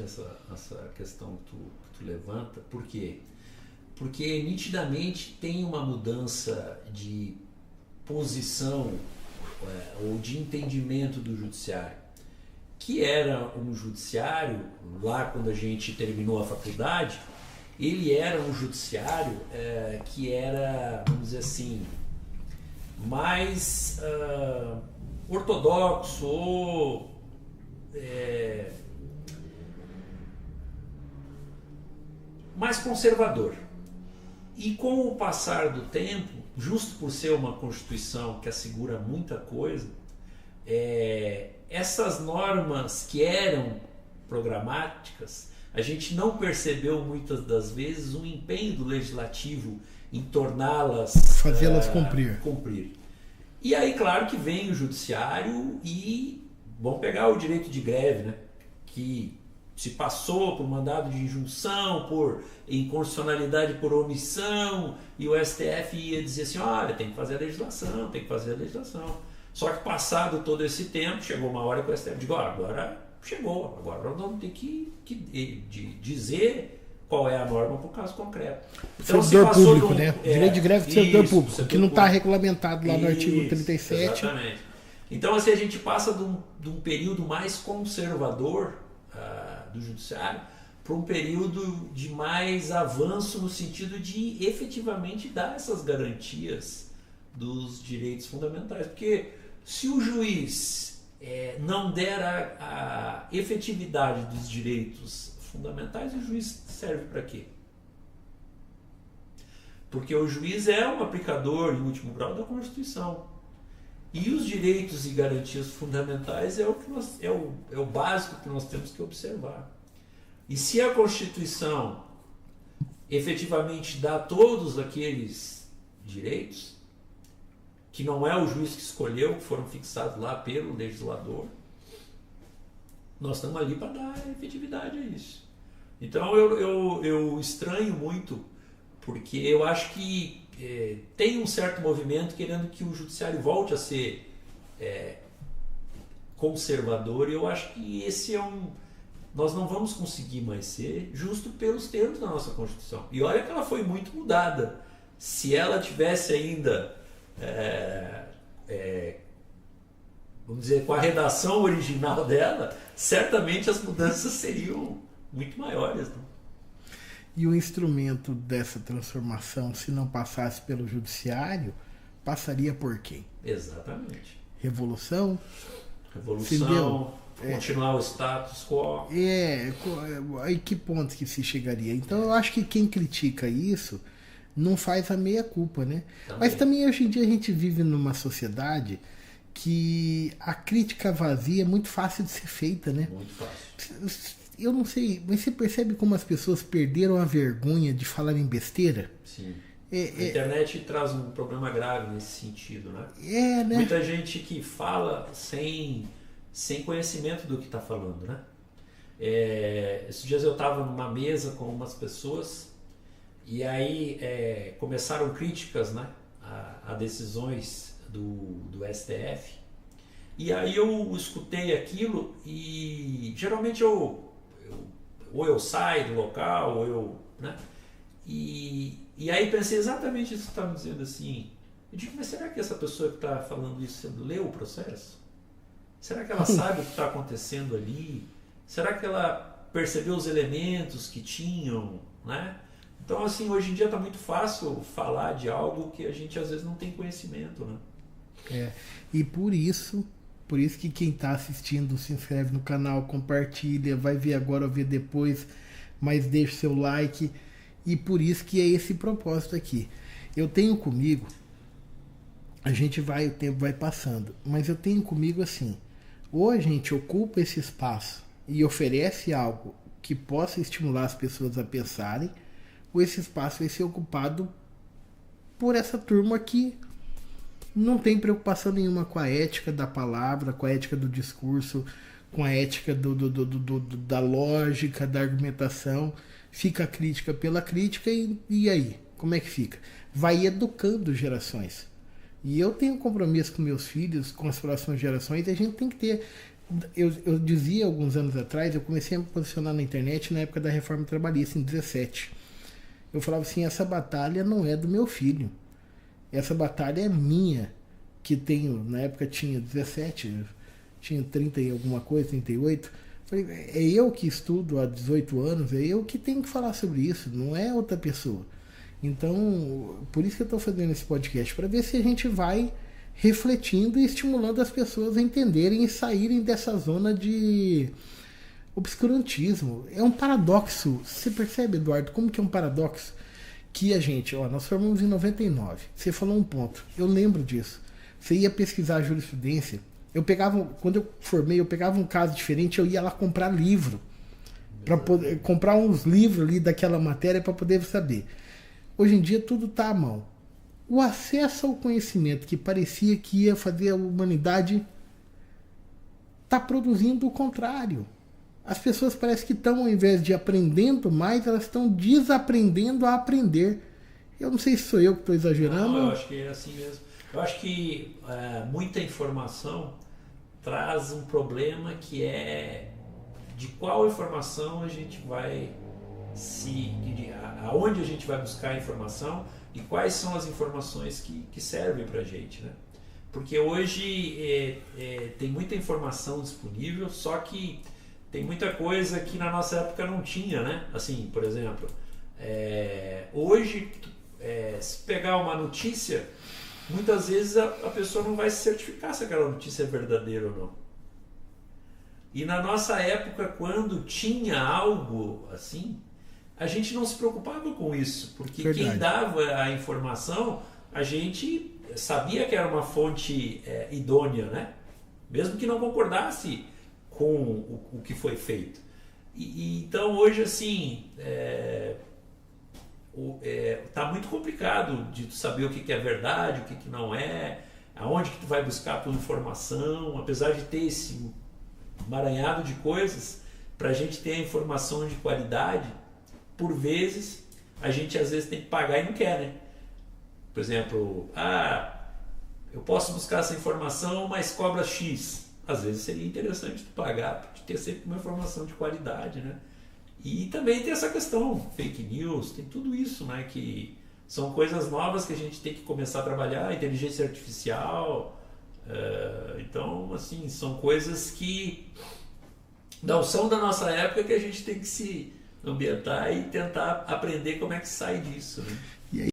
essa questão que tu levanta. Por quê? Porque nitidamente tem uma mudança de posição ou de entendimento do judiciário, que era um judiciário, lá quando a gente terminou a faculdade, ele era um judiciário que era, vamos dizer assim, mais ortodoxo ou mais conservador. E com o passar do tempo, justo por ser uma Constituição que assegura muita coisa, essas normas que eram programáticas, a gente não percebeu muitas das vezes um empenho do Legislativo em torná-las... fazê-las cumprir. E aí, claro que vem o Judiciário e vamos pegar o direito de greve, né? Que se passou por mandado de injunção, por inconstitucionalidade por omissão, e o STF ia dizer assim, olha, tem que fazer a legislação, tem que fazer a legislação. Só que passado todo esse tempo, chegou uma hora que o STF diz, agora chegou, agora nós vamos ter que dizer qual é a norma para o caso concreto. Então, servidor público, né? Direito de greve do servidor público, que não está regulamentado lá no artigo 37. Exatamente. Então, assim, a gente passa de um período mais conservador do judiciário para um período de mais avanço no sentido de efetivamente dar essas garantias dos direitos fundamentais. Porque se o juiz não der a efetividade dos direitos fundamentais, o juiz serve para quê? Porque o juiz é um aplicador, em último grau, da Constituição. E os direitos e garantias fundamentais é o básico que nós temos que observar. E se a Constituição efetivamente dá todos aqueles direitos, que não é o juiz que escolheu, que foram fixados lá pelo legislador, nós estamos ali para dar efetividade a isso. Então eu estranho muito, porque eu acho que tem um certo movimento querendo que o judiciário volte a ser conservador, e eu acho que esse nós não vamos conseguir mais ser, justo pelos termos da nossa Constituição. E olha que ela foi muito mudada. Se ela tivesse ainda, vamos dizer, com a redação original dela, certamente as mudanças seriam muito maiores, né? E o instrumento dessa transformação, se não passasse pelo judiciário, passaria por quem? Exatamente. Revolução, continuar o status quo. Aí que ponto que se chegaria? Então eu acho que quem critica isso não faz a meia culpa, né? Mas também hoje em dia a gente vive numa sociedade que a crítica vazia é muito fácil de ser feita, né? Muito fácil. Eu não sei, mas você percebe como as pessoas perderam a vergonha de falar em besteira? Sim. A internet traz um problema grave nesse sentido, né? Né? Muita gente que fala sem conhecimento do que está falando, né? Esses dias eu estava numa mesa com umas pessoas e aí começaram críticas, né, a decisões do STF. E aí eu escutei aquilo e geralmente ou eu saio do local, ou eu... né? E aí pensei exatamente isso que você está me dizendo assim. Eu digo, mas será que essa pessoa que está falando isso leu o processo? Será que ela sabe o que está acontecendo ali? Será que ela percebeu os elementos que tinham, né? Então, assim, hoje em dia está muito fácil falar de algo que a gente às vezes não tem conhecimento, né? E por isso que quem está assistindo se inscreve no canal, compartilha, vai ver agora ou ver depois, mas deixa o seu like. E por isso que é esse propósito aqui. Eu tenho comigo, o tempo vai passando, mas eu tenho comigo assim, ou a gente ocupa esse espaço e oferece algo que possa estimular as pessoas a pensarem, ou esse espaço vai ser ocupado por essa turma que não tem preocupação nenhuma com a ética da palavra, com a ética do discurso, com a ética da lógica, da argumentação. Fica a crítica pela crítica e aí? Como é que fica? Vai educando gerações. E eu tenho um compromisso com meus filhos, com as próximas gerações, e a gente tem que ter eu dizia alguns anos atrás, eu comecei a me posicionar na internet na época da reforma trabalhista, em 17. Eu falava assim, essa batalha não é do meu filho. Essa batalha é minha, que tenho, na época tinha 17, tinha 30 e alguma coisa, 38. Falei, é eu que estudo há 18 anos, é eu que tenho que falar sobre isso, não é outra pessoa. Então, por isso que eu estou fazendo esse podcast, para ver se a gente vai refletindo e estimulando as pessoas a entenderem e saírem dessa zona de obscurantismo. É um paradoxo. Você percebe, Eduardo, como que é um paradoxo? Que a gente, nós formamos em 99. Você falou um ponto. Eu lembro disso. Você ia pesquisar jurisprudência. Quando eu formei, eu pegava um caso diferente, eu ia lá comprar livro. Para poder comprar uns livros ali daquela matéria para poder saber. Hoje em dia tudo está à mão. O acesso ao conhecimento que parecia que ia fazer a humanidade está produzindo o contrário. As pessoas parecem que estão, ao invés de aprendendo mais, elas estão desaprendendo a aprender. Eu não sei se sou eu que estou exagerando. Não, eu acho que é assim mesmo. Eu acho que muita informação traz um problema que é de qual informação a gente vai aonde a gente vai buscar a informação e quais são as informações que servem para a gente, né? Porque hoje tem muita informação disponível, só que tem muita coisa que na nossa época não tinha, né? Assim, por exemplo, hoje, se pegar uma notícia, muitas vezes a pessoa não vai se certificar se aquela notícia é verdadeira ou não. E na nossa época, quando tinha algo assim, a gente não se preocupava com isso, porque Verdade. Quem dava a informação, a gente sabia que era uma fonte idônea, né? Mesmo que não concordasse com o que foi feito. Então hoje assim tá muito complicado de tu saber o que é verdade, o que não é, aonde que tu vai buscar a tua informação, apesar de ter esse emaranhado de coisas, para a gente ter a informação de qualidade, por vezes a gente às vezes tem que pagar e não quer, né? Por exemplo, eu posso buscar essa informação, mas cobra X. Às vezes seria interessante tu pagar para ter sempre uma informação de qualidade, né? E também tem essa questão, fake news, tem tudo isso, né? Que são coisas novas que a gente tem que começar a trabalhar, inteligência artificial. Então, assim, são coisas que não são da nossa época, que a gente tem que se ambientar e tentar aprender como é que sai disso, né?